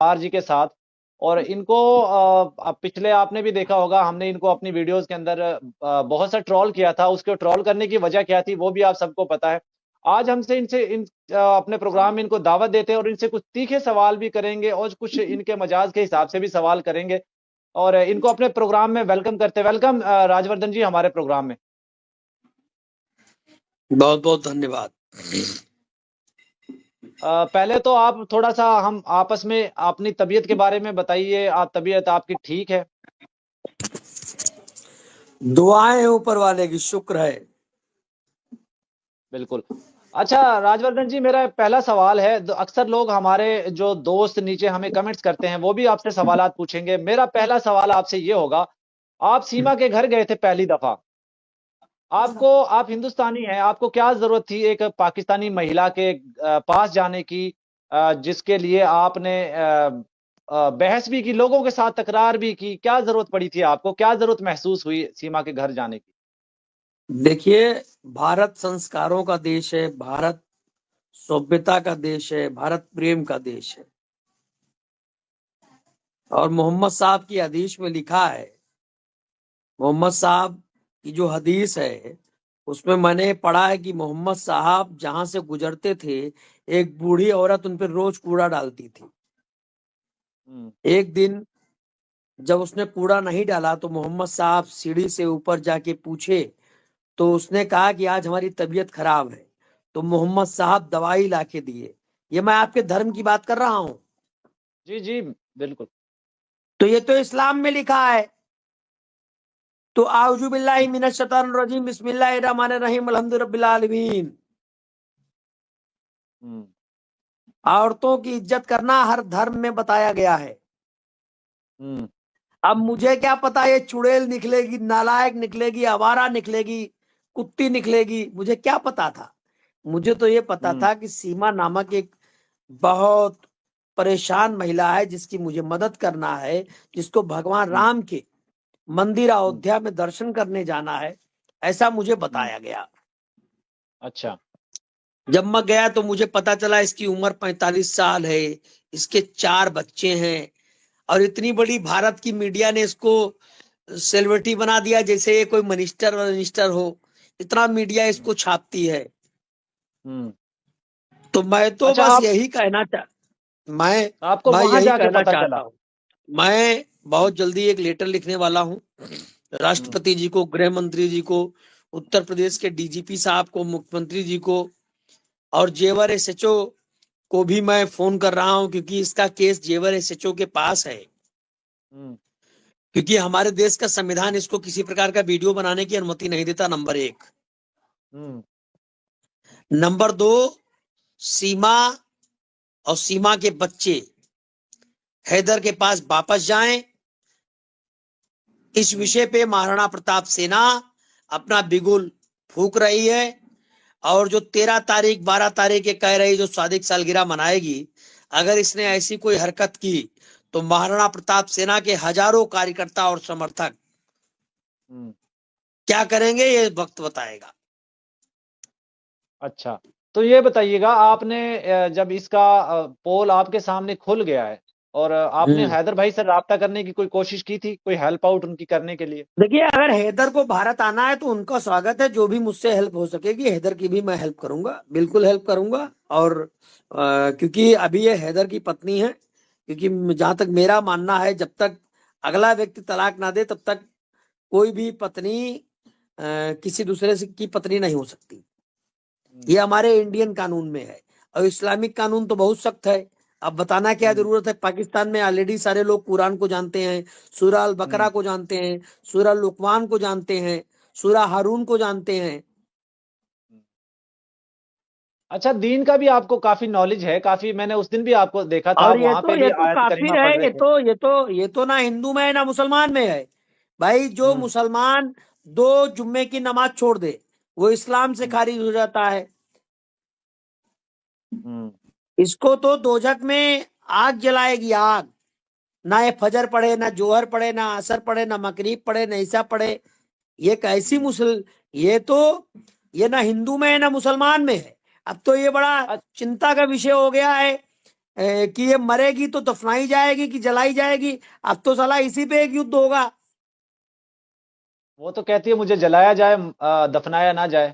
सरदार जी के साथ। और इनको अब पिछले आपने भी देखा होगा, हमने इनको अपनी वीडियोस के अंदर बहुत सा ट्रोल किया था। उसको ट्रोल करने की वजह क्या थी वो भी आप सबको पता है। आज हमसे इनसे अपने प्रोग्राम में इनको दावत देते हैं और इनसे कुछ तीखे सवाल भी करेंगे और कुछ इनके मजाज के हिसाब से भी सवाल करेंगे। और इनको अपने प्रोग्राम में वेलकम करते। वेलकम राजवर्धन जी हमारे प्रोग्राम में। बहुत बहुत धन्यवाद। पहले तो आप थोड़ा सा हम आपस में अपनी तबीयत के बारे में बताइए। आप तबीयत आपकी ठीक है? दुआएं ऊपर वाले की, शुक्र है। बिल्कुल। अच्छा राजवर्धन जी, मेरा पहला सवाल है, अक्सर लोग हमारे जो दोस्त नीचे हमें कमेंट्स करते हैं वो भी आपसे सवालात पूछेंगे। मेरा पहला सवाल आपसे ये होगा, आप सीमा के घर गए थे पहली दफा। आपको, आप हिंदुस्तानी हैं, आपको क्या जरूरत थी एक पाकिस्तानी महिला के पास जाने की, जिसके लिए आपने बहस भी की, लोगों के साथ तकरार भी की? क्या जरूरत पड़ी थी आपको, क्या जरूरत महसूस हुई सीमा के घर जाने की? देखिए, भारत संस्कारों का देश है, भारत सभ्यता का देश है, भारत प्रेम का देश है। और मोहम्मद साहब की हदीस में लिखा है, मोहम्मद साहब की जो हदीस है उसमें मैंने पढ़ा है कि मोहम्मद साहब जहां से गुजरते थे, एक बूढ़ी औरत उन पर रोज कूड़ा डालती थी। एक दिन जब उसने कूड़ा नहीं डाला तो मोहम्मद साहब सीढ़ी से ऊपर जाके पूछे, तो उसने कहा कि आज हमारी तबीयत खराब है। तो मोहम्मद साहब दवाई लाके दिए। ये मैं आपके धर्म की बात कर रहा हूं। जी जी, बिल्कुल। तो ये तो इस्लाम में लिखा है। तो आउजु बिल्लाहि मिनश शैतानिर रजीम, बिस्मिल्लाहिर रहमानिर रहीम, अल्हम्दुलिल्लाहि रब्बिल आलमीन। औरतों की इज्जत करना हर धर्म में बताया गया है। अब मुझे क्या पता ये चुड़ैल निकलेगी, नालायक निकलेगी, आवारा निकलेगी, कुत्ती निकलेगी, मुझे क्या पता था। मुझे तो ये पता था कि सीमा नामक एक बहुत परेशान महिला है जिसकी मुझे मदद करना है, जिसको भगवान राम के मंदिर अयोध्या में दर्शन करने जाना है, ऐसा मुझे बताया गया। अच्छा। जब मैं गया तो मुझे पता चला इसकी उम्र 45 साल है, इसके 4 बच्चे हैं, और इतनी बड़ी भारत की मीडिया ने इसको सेलिब्रिटी बना दिया जैसे ये कोई मिनिस्टर हो। इतना मीडिया इसको छापती है। तो मैं तो अच्छा, बस आप, यही कहना मैं आपको मैं वहां यही जाके कहना पता चाहता चला? हूँ। मैं बहुत जल्दी एक लेटर लिखने वाला हूँ राष्ट्रपति जी को, गृह मंत्री जी को, उत्तर प्रदेश के डीजीपी साहब को, मुख्यमंत्री जी को, और जेवर एसएचओ को भी मैं फोन कर रहा हूं, क्योंकि इसका केस जेवर एसएचओ के पास है। क्योंकि हमारे देश का संविधान इसको किसी प्रकार का वीडियो बनाने की अनुमति नहीं देता, नंबर 1। नंबर 2, सीमा और सीमा के बच्चे हैदर के पास वापस जाएं। इस विषय पे महाराणा प्रताप सेना अपना बिगुल फूंक रही है। और जो 13 तारीख 12 तारीख के कह रही जो सादिक सालगिरह मनाएगी, अगर इसने ऐसी कोई हरकत की तो महाराणा प्रताप सेना के हजारों कार्यकर्ता और समर्थक क्या करेंगे ये वक्त बताएगा। अच्छा, तो ये बताइएगा, आपने जब इसका पोल आपके सामने खुल गया है और आपने हैदर भाई से राब्ता करने की कोई कोशिश की थी, कोई हेल्प आउट उनकी करने के लिए? देखिए, अगर हैदर को भारत आना है तो उनका स्वागत है। जो भी मुझसे हेल्प हो सकेगी, हैदर की भी मैं हेल्प करूंगा, बिल्कुल हेल्प करूंगा। और क्योंकि अभी ये हैदर की पत्नी है, क्योंकि जहां तक मेरा मानना है, जब तक अगला व्यक्ति तलाक ना दे तब तक कोई भी पत्नी किसी दूसरे की पत्नी नहीं हो सकती। ये हमारे इंडियन कानून में है, और इस्लामिक कानून तो बहुत सख्त है। अब बताना क्या जरूरत है, पाकिस्तान में ऑलरेडी सारे लोग कुरान को जानते हैं, सूरह अल बकरा को जानते हैं, सूरह लुकमान को जानते हैं, सूरह हारून को जानते हैं। अच्छा, दीन का भी आपको काफी नॉलेज है, काफी। मैंने उस दिन भी आपको देखा था, और आप वहां पे ये भी तो आयत करीमा काफिर है। पढ़ रहे थे। ये तो ना हिंदू में है ना मुसलमान में है। भाई, जो हम्म मुसलमान 2 जुम्मे की नमाज छोड़ दे वो इस्लाम से हम्म खारिज हो जाता है। हम्म इसको तो दोजक में आग जलाएगी, आग। ना ये फजर पढ़े, ना जोहर पढ़े, ना असर पढ़े, ना मगरिब पढ़े, ना ईसा पढ़े। ये कैसी ये तो, ये ना हिंदू में है ना मुसलमान में है। अब तो ये बड़ा अ- चिंता का विषय हो गया है कि ये मरेगी तो दफनाई जाएगी कि जलाई जाएगी। अब तो साला इसी पे एक युद्ध होगा। वो तो कहती है मुझे जलाया जाए, दफनाया ना जाए।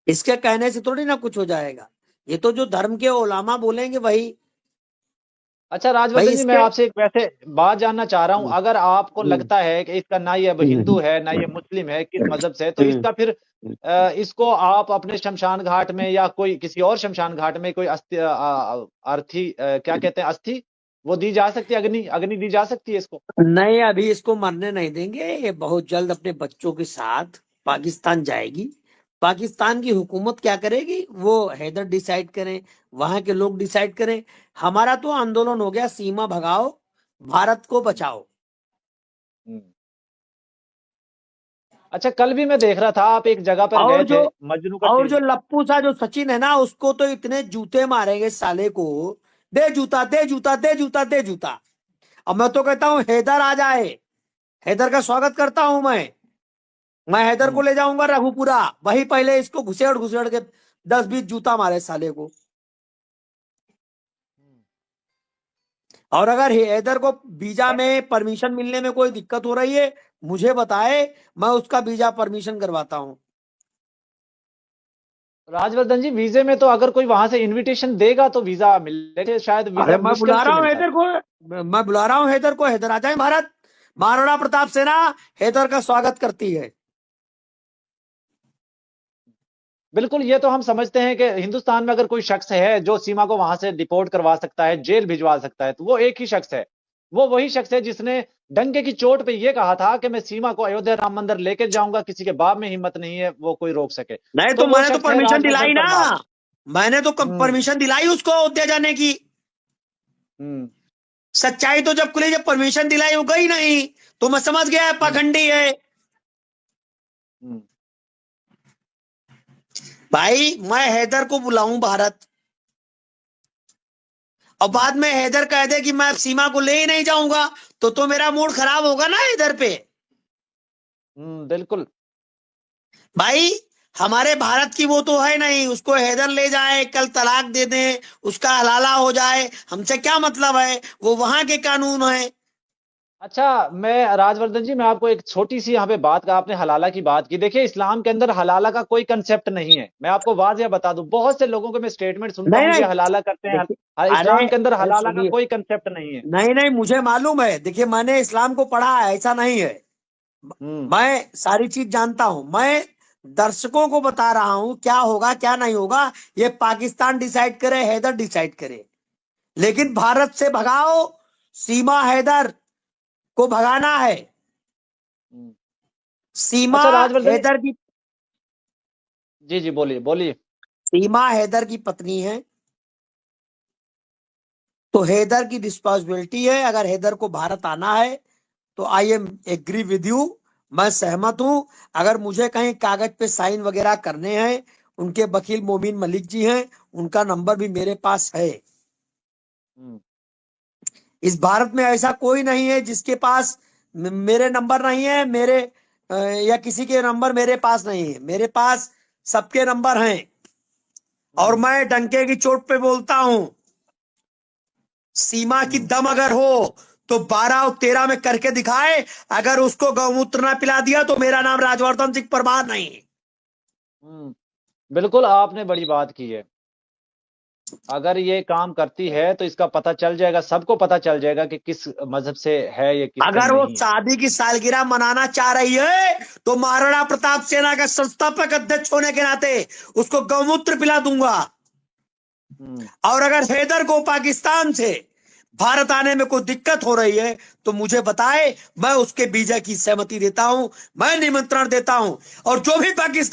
इसके कहने से थोड़ी ना कुछ हो जाएगा। ये तो जो धर्म के उलामा बोलेंगे वही। अच्छा भाई राजवर्धन जी, मैं इसके आपसे एक वैसे बात जानना चाह रहा हूं, हम्म, अगर आपको हम्म, लगता है कि इसका ना ये अब हिंदू हम्म, है ना ये मुस्लिम है, किस मजहब से है, तो हम्म, इसका फिर इसको आप अपने शमशान घाट में या कोई किसी और शमशान घाट में कोई अर्थी, क्या कहते हैं, अस्थि, वो दी जा सकती है, अग्नि अग्नि दी जा सकती है इसको? नहीं, अभी इसको मरने नहीं देंगे। ये बहुत जल्द अपने बच्चों के साथ पाकिस्तान जाएगी। पाकिस्तान की हुकूमत क्या करेगी वो हैदर डिसाइड करें, वहां के लोग डिसाइड करें। हमारा तो आंदोलन हो गया, सीमा भगाओ, भारत को बचाओ। हम्म। अच्छा, कल भी मैं देख रहा था, आप एक जगह पर और गए जो थे, मजनू का और टीम। जो लप्पू सा जो सचिन है ना, उसको तो इतने जूते मारेंगे साले को। दे जूता, दे जूता, दे जूता, दे जूता। अब मैं तो कहता हूँ हैदर आ जाए। हैदर का स्वागत करता हूं मैं हैदर को हम्म। ले जाऊंगा रघुपुरा। वही पहले इसको घुसेड़ घुसेड़ के 10-20 जूता मारे साले को। और अगर हैदर को वीजा में परमिशन मिलने में कोई दिक्कत हो रही है, मुझे बताए, मैं उसका वीजा परमिशन करवाता हूं। राजवर्धन जी, वीजे में तो अगर कोई वहां से इनविटेशन देगा तो वीजा मिलेगा, शायद अरे वीजा मैं मुश्किल बुला से रहा हूँ मिलता है। हैदर को। मैं बुला रहा हूँ हैदर को। हैदर आ जाए भारत। महाराणा प्रताप सेना हैदर का स्वागत करती है। बिल्कुल, ये तो हम समझते हैं कि हिंदुस्तान में अगर कोई शख्स है जो सीमा को वहां से डिपोर्ट करवा सकता है, जेल भिजवा सकता है, तो वो एक ही शख्स है। वो वही शख्स है जिसने डंके की चोट पे ये कहा था कि मैं सीमा को अयोध्या राम मंदिर लेके जाऊंगा, किसी के बाप में हिम्मत नहीं है वो कोई रोक सके। नहीं तो तो वो मैंने तो शख्स है परमिशन राजवर्धन दिलाई ना। परमार। मैंने तो हम्म। परमिशन दिलाई उसको अयोध्या जाने की। हम्म। सच्चाई तो जब खुली, जब परमिशन दिलाई वो गई नहीं, तो मैं समझ गया है हम्म। पाखंडी है। हम्म। भाई मैं हैदर को बुलाऊं भारत, और हम्म। बाद में हैदर कह दे कि मैं सीमा को ले ही नहीं जाऊंगा, तो मेरा मूड खराब होगा ना हैदर पे। बिल्कुल। भाई हमारे भारत की वो तो है नहीं, उसको हैदर ले जाए, कल तलाक दे दें, उसका हलाला हो जाए, हमसे क्या मतलब है? वो वहां के कानून है। अच्छा, मैं राजवर्धन जी, मैं आपको एक छोटी सी यहाँ पे बात का, आपने हलाला की बात की, देखिए इस्लाम के अंदर हलाला का कोई कंसेप्ट नहीं है। मैं आपको वाज़ेह बता दूं, बहुत से लोगों के मैं स्टेटमेंट सुनता नहीं हूँ, ये नहीं, हलाला करते हैं। देखिए, अरे इस्लाम के अंदर अरे हलाला का सुनिए, कोई कंसेप्ट नहीं है। नहीं नहीं, मुझे मालूम है। देखिए मैंने इस्लाम को पढ़ा है, ऐसा नहीं है। हम्म। मैं सारी चीज जानता हूं। मैं दर्शकों को बता रहा हूं क्या होगा क्या नहीं होगा। ये पाकिस्तान डिसाइड करे, हैदर डिसाइड करे, लेकिन भारत से भगाओ। सीमा हैदर को भगाना है। हम्म। सीमा अच्छा राजवर्धन जी, हैदर की जी जी, बोलिए बोलिए। सीमा हैदर की पत्नी है, तो हैदर की रिस्पॉन्सिबिलिटी है। अगर हैदर को भारत आना है तो I am agree with you, मैं सहमत हूं। अगर मुझे कहीं कागज पे साइन वगैरह करने हैं, उनके वकील मोमिन मलिक जी हैं, उनका नंबर भी मेरे पास है। हम्म। इस भारत में ऐसा कोई नहीं है जिसके पास मेरे नंबर नहीं है, मेरे या किसी के नंबर मेरे पास नहीं है। मेरे पास सबके नंबर हैं। और हम्म। मैं डंके की चोट पे बोलता हूं, सीमा की हम्म। दम अगर हो तो 12 और 13 में करके दिखाए। अगर उसको गौमूत्र ना पिला दिया तो मेरा नाम राजवर्धन सिंह परमार नहीं। हम्म। बिल्कुल, आपने बड़ी बात की है। अगर ये काम करती है तो इसका पता चल जाएगा, सबको पता चल जाएगा कि किस मजहब से है, ये किससे अगर वो नहीं है। शादी की सालगिरह मनाना चाह रही है तो महाराणा प्रताप सेना का संस्थापक अध्यक्ष होने के नाते उसको गौमूत्र पिला दूंगा। हम्म। और अगर हैदर को पाकिस्तान से भारत आने में कोई दिक्कत हो रही है तो मुझे बताए, मैं उसके वीजा की सहमति देता हूं, मैं निमंत्रण देता हूं। और जो भी पाकिस्तान